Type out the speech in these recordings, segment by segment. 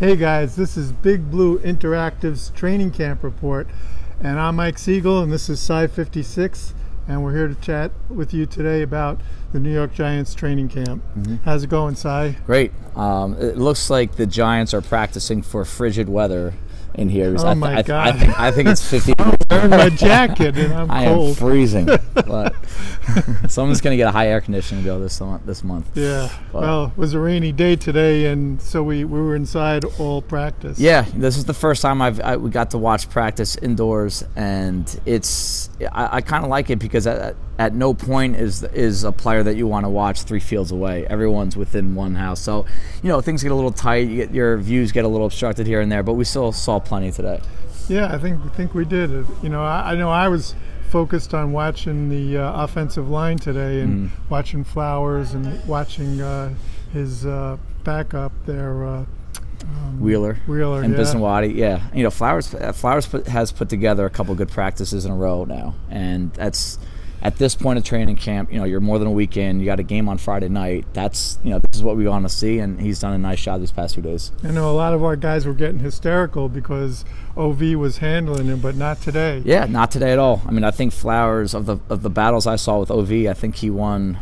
Hey guys, this is Big Blue Interactive's training camp report, and I'm Mike Siegel, and this is Sci 56, and we're here to chat with you today about the New York Giants training camp. How's it going, Cy? Great. It looks like the Giants are practicing for frigid weather in here. Oh my God. I think it's 50. I'm wearing my jacket and I'm I cold. am freezing. But someone's going to get a high air conditioning bill this month. Yeah. But, well, it was a rainy day today, and so we were inside all practice. Yeah, this is the first time we got to watch practice indoors, and I kind of like it because at no point is a player that you want to watch 3 fields away. Everyone's within one house, so things get a little tight. Your views get a little obstructed here and there, but we still saw plenty today. Yeah, I think we did. I know I was focused on watching the offensive line today and watching Flowers and watching his backup there, Wheeler and yeah. Bisnawati. Yeah, Flowers has put together a couple good practices in a row now, and that's at this point of training camp. You're more than a week in. You got a game on Friday night. That's this is what we want to see, and he's done a nice job these past few days. I know a lot of our guys were getting hysterical because OV was handling him, but not today. Yeah, not today at all. I mean, I think Flowers, of the battles I saw with OV, I think he won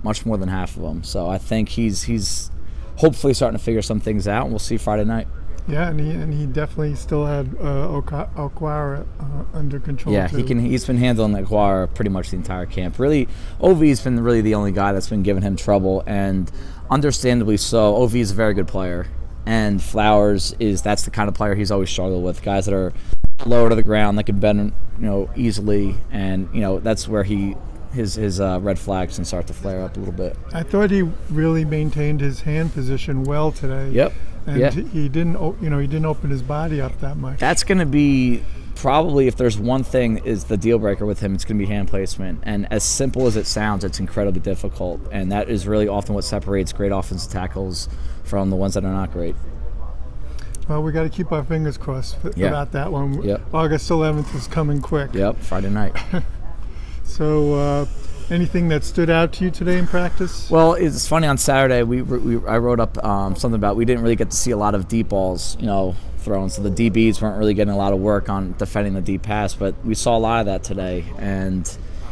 much more than half of them. So I think he's hopefully starting to figure some things out, and we'll see Friday night. Yeah, and he definitely still had Okwara under control. Yeah, too. He's been handling Okwara pretty much the entire camp. Really, OV's been really the only guy that's been giving him trouble, and understandably so. OV is a very good player, and Flowers that's the kind of player he's always struggled with. Guys that are lower to the ground that can bend easily, and that's where his red flags can start to flare up a little bit. I thought he really maintained his hand position well today. Yep. And he didn't open his body up that much. That's going to be probably, if there's one thing is the deal breaker with him, it's going to be hand placement. And as simple as it sounds, it's incredibly difficult. And that is really often what separates great offensive tackles from the ones that are not great. Well, we got to keep our fingers crossed about that one. Yep. August 11th is coming quick. Yep, Friday night. So, anything that stood out to you today in practice? Well, it's funny. On Saturday, I wrote up something about we didn't really get to see a lot of deep balls, thrown. So the DBs weren't really getting a lot of work on defending the deep pass, but we saw a lot of that today. And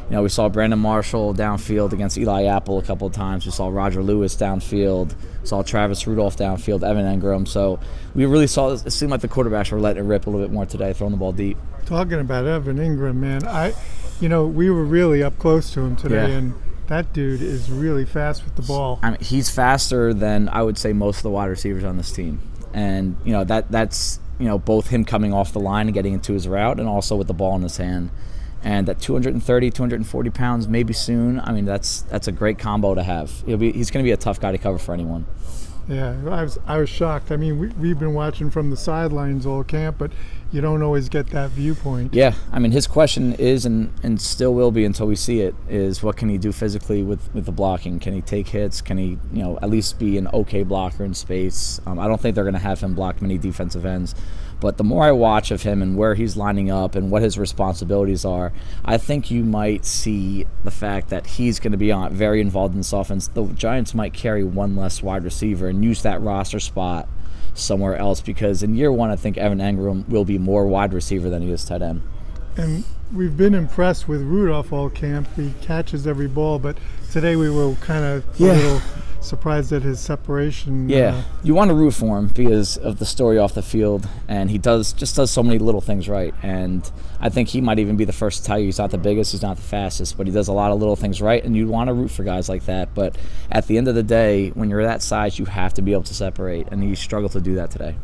we saw Brandon Marshall downfield against Eli Apple a couple of times. We saw Roger Lewis downfield. Saw Travis Rudolph downfield. Evan Engram. So we really saw it seemed like the quarterbacks were letting it rip a little bit more today, throwing the ball deep. Talking about Evan Engram, man, we were really up close to him today, and that dude is really fast with the ball. I mean, he's faster than I would say most of the wide receivers on this team, and that's both him coming off the line and getting into his route, and also with the ball in his hand. And at 230, 240 pounds, maybe soon. I mean, that's a great combo to have. He's going to be a tough guy to cover for anyone. Yeah, I was shocked. I mean, we've been watching from the sidelines all camp, but you don't always get that viewpoint. Yeah, I mean, his question is, and still will be until we see it, is what can he do physically with the blocking? Can he take hits? Can he, at least be an okay blocker in space? I don't think they're going to have him block many defensive ends. But the more I watch of him and where he's lining up and what his responsibilities are, I think you might see the fact that he's going to be very involved in this offense. The Giants might carry one less wide receiver and use that roster spot somewhere else, because in year one, I think Evan Engram will be more wide receiver than he is tight end. And we've been impressed with Rudolph all camp. He catches every ball, but today we were kind of a little surprised at his separation. Yeah, you want to root for him because of the story off the field, and he just does so many little things right. And I think he might even be the first to tell you he's not the biggest, he's not the fastest, but he does a lot of little things right, and you want to root for guys like that. But at the end of the day, when you're that size, you have to be able to separate, and he struggled to do that today.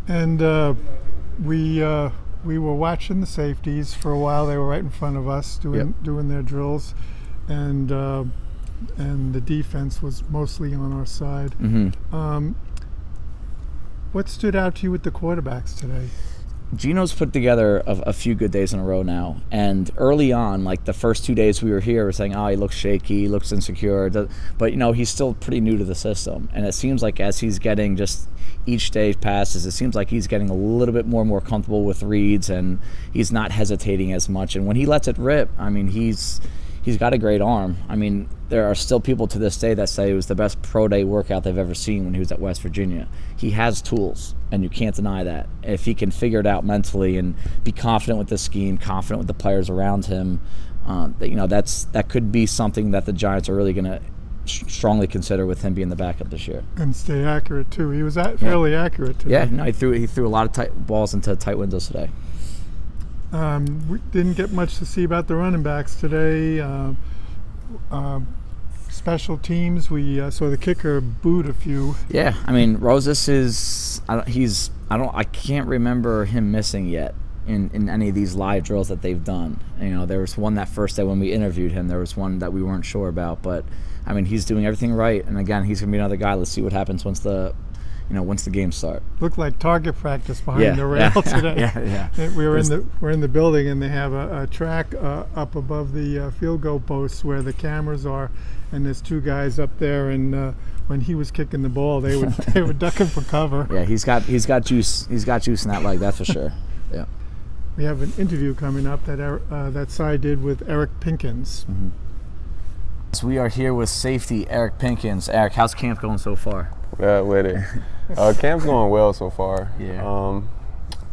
And we were watching the safeties for a while. They were right in front of us doing their drills, and the defense was mostly on our side. What stood out to you with the quarterbacks today? Gino's put together a few good days in a row now, and early on, like the first 2 days we were here, we were saying, he looks shaky, he looks insecure, but he's still pretty new to the system, and it seems like as he's getting just each day passes, it seems like he's getting a little bit more and more comfortable with reads, and he's not hesitating as much, and when he lets it rip, I mean, he's he's got a great arm. I mean, there are still people to this day that say it was the best pro day workout they've ever seen when he was at West Virginia. He has tools, and you can't deny that. If he can figure it out mentally and be confident with the scheme, confident with the players around him, that could be something that the Giants are really going to strongly consider with him being the backup this year. And stay accurate too. He was fairly accurate today. Yeah, no, he threw a lot of tight balls into tight windows today. We didn't get much to see about the running backs today. Special teams, we saw the kicker boot a few. Yeah, I mean, Rosas is I can't remember him missing yet in any of these live drills that they've done. There was one that first day when we interviewed him. There was one that we weren't sure about, but I mean, he's doing everything right. And again, he's gonna be another guy. Let's see what happens once the games start. Looked like target practice behind the rail today. Yeah. We're in the building, and they have a track up above the field goal posts where the cameras are, and there's two guys up there. And when he was kicking the ball, they were ducking for cover. Yeah, he's got juice. He's got juice in that leg, that's for sure. Yeah. We have an interview coming up that Cy did with Eric Pinkins. Mm-hmm. So we are here with safety Eric Pinkins. Eric, how's camp going so far? Yeah, with it. Camp's going well so far. Yeah.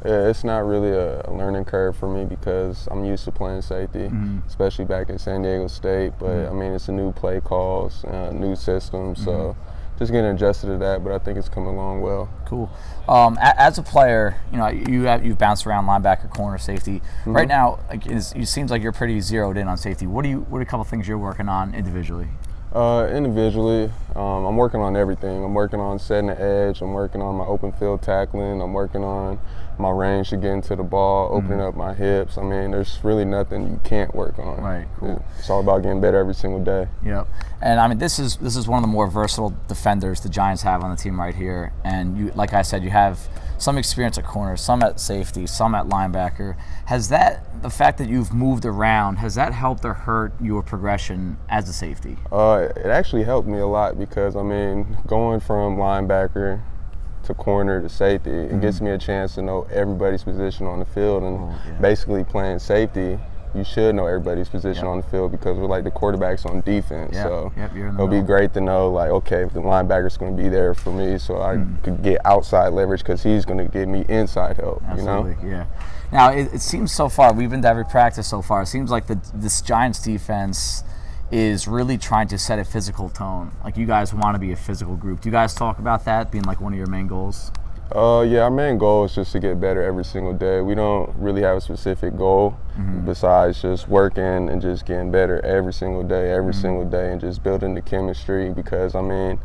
It's not really a learning curve for me because I'm used to playing safety, especially back in San Diego State. But I mean, it's a new play calls, new system, so just getting adjusted to that. But I think it's coming along well. Cool. As a player, you've bounced around linebacker, corner, safety. Right now, it seems like you're pretty zeroed in on safety. What are a couple things you're working on individually? Individually, I'm working on everything. I'm working on setting the edge. I'm working on my open field tackling. I'm working on my range to get into the ball, opening up my hips. I mean, there's really nothing you can't work on. Right, cool. It's all about getting better every single day. Yep. And I mean, this is one of the more versatile defenders the Giants have on the team right here. And you, like I said, you have some experience at corner, some at safety, some at linebacker. Has the fact that you've moved around, has that helped or hurt your progression as a safety? It actually helped me a lot because, I mean, going from linebacker to corner to safety, it gives me a chance to know everybody's position on the field. And basically playing safety, you should know everybody's position on the field because we're like the quarterbacks on defense. So it'll be great to know, like, okay, if the linebacker's going to be there for me so I could get outside leverage because he's going to give me inside help. Absolutely, yeah. Now, it seems so far, we've been to every practice so far, it seems like this Giants defense is really trying to set a physical tone. Like, you guys want to be a physical group. Do you guys talk about that being like one of your main goals? Yeah, our main goal is just to get better every single day. We don't really have a specific goal besides just working and just getting better every single day, and just building the chemistry because, I mean,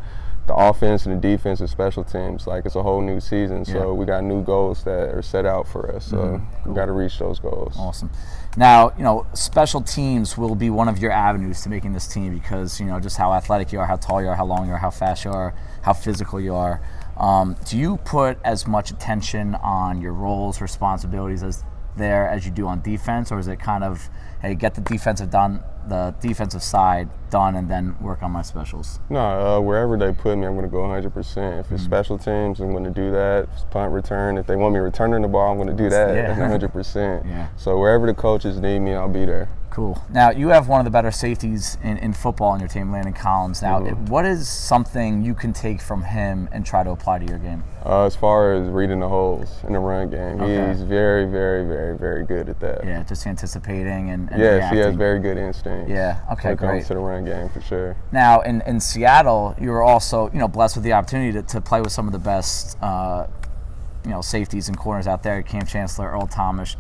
the offense and the defense and special teams, like, it's a whole new season, so we got new goals that are set out for us, so we got to reach those goals. Awesome. Now, special teams will be one of your avenues to making this team because, just how athletic you are, how tall you are, how long you are, how fast you are, how physical you are. Do you put as much attention on your roles, responsibilities as you do on defense, or is it kind of, hey, get the defensive side done and then work on my specials? No, wherever they put me, I'm going to go 100%. If it's special teams, I'm going to do that. If it's punt return, if they want me returning the ball, I'm going to do that 100%. Yeah. So wherever the coaches need me, I'll be there. Cool. Now, you have one of the better safeties in football on your team, Landon Collins. Now, what is something you can take from him and try to apply to your game? As far as reading the holes in the run game, he's very, very, very, very good at that. Yeah, just anticipating and yes, reacting. He has very good instincts. Yeah, okay, when it comes to the run game, for sure. Now, in Seattle, you were also, blessed with the opportunity to play with some of the best, safeties and corners out there. Cam Chancellor, Earl Thomas,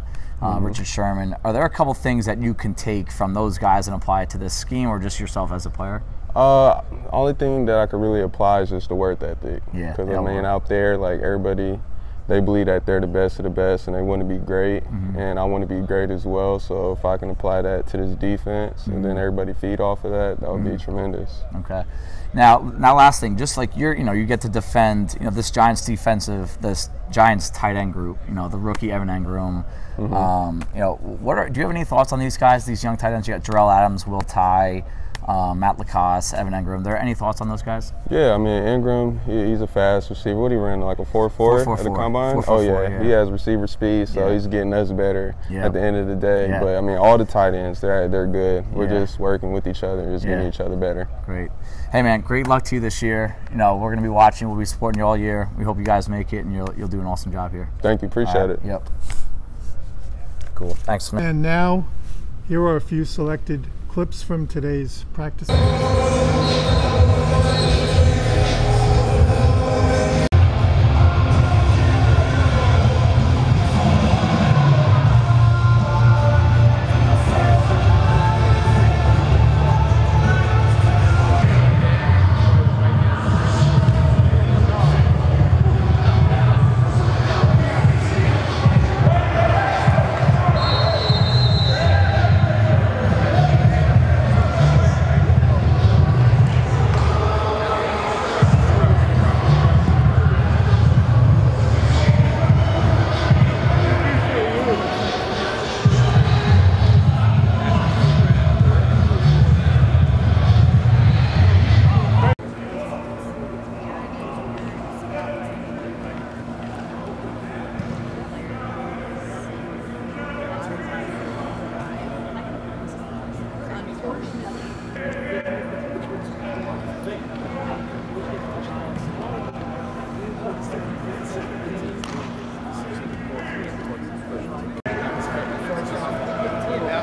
Richard Sherman. Are there a couple things that you can take from those guys and apply it to this scheme, or just yourself as a player? Only thing that I could really apply is just the work ethic. Yeah. Because, I mean, out there, like, everybody, they believe that they're the best of the best and they want to be great, and I want to be great as well. So if I can apply that to this defense and then everybody feed off of that, that would be tremendous. Okay. Now, last thing, just like you get to defend, this Giants tight end group, the rookie Evan Engram. Do you have any thoughts on these guys, these young tight ends? You got Jarrell Adams, Will Tye, Matt Lacoste, Evan Engram. There any thoughts on those guys? Yeah, I mean, Ingram, he's a fast receiver. What he ran, like a 4.4 at the combine? 4.44, Oh, yeah. yeah. He has receiver speed, so he's getting us better at the end of the day. Yeah. But, I mean, all the tight ends, they're good. We're just working with each other, just getting each other better. Great. Hey, man, great luck to you this year. You know, we're going to be watching. We'll be supporting you all year. We hope you guys make it, and you'll do an awesome job here. Thank you. Appreciate it. Yep. Cool. Thanks, man. And now, here are a few selected clips from today's practice.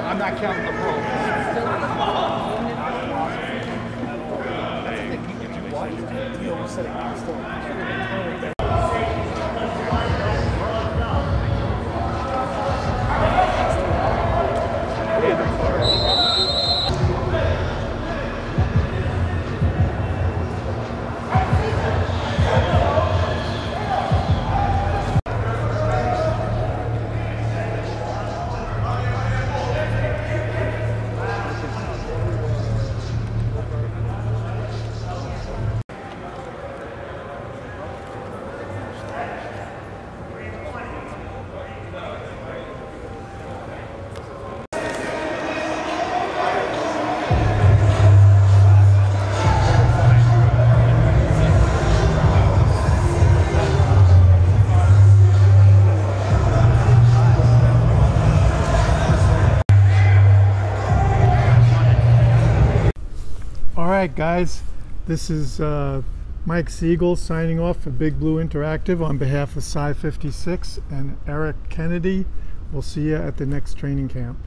I'm not counting the rope. All right, guys, this is Mike Siegel signing off for Big Blue Interactive on behalf of Psi 56 and Eric Kennedy. We'll see you at the next training camp.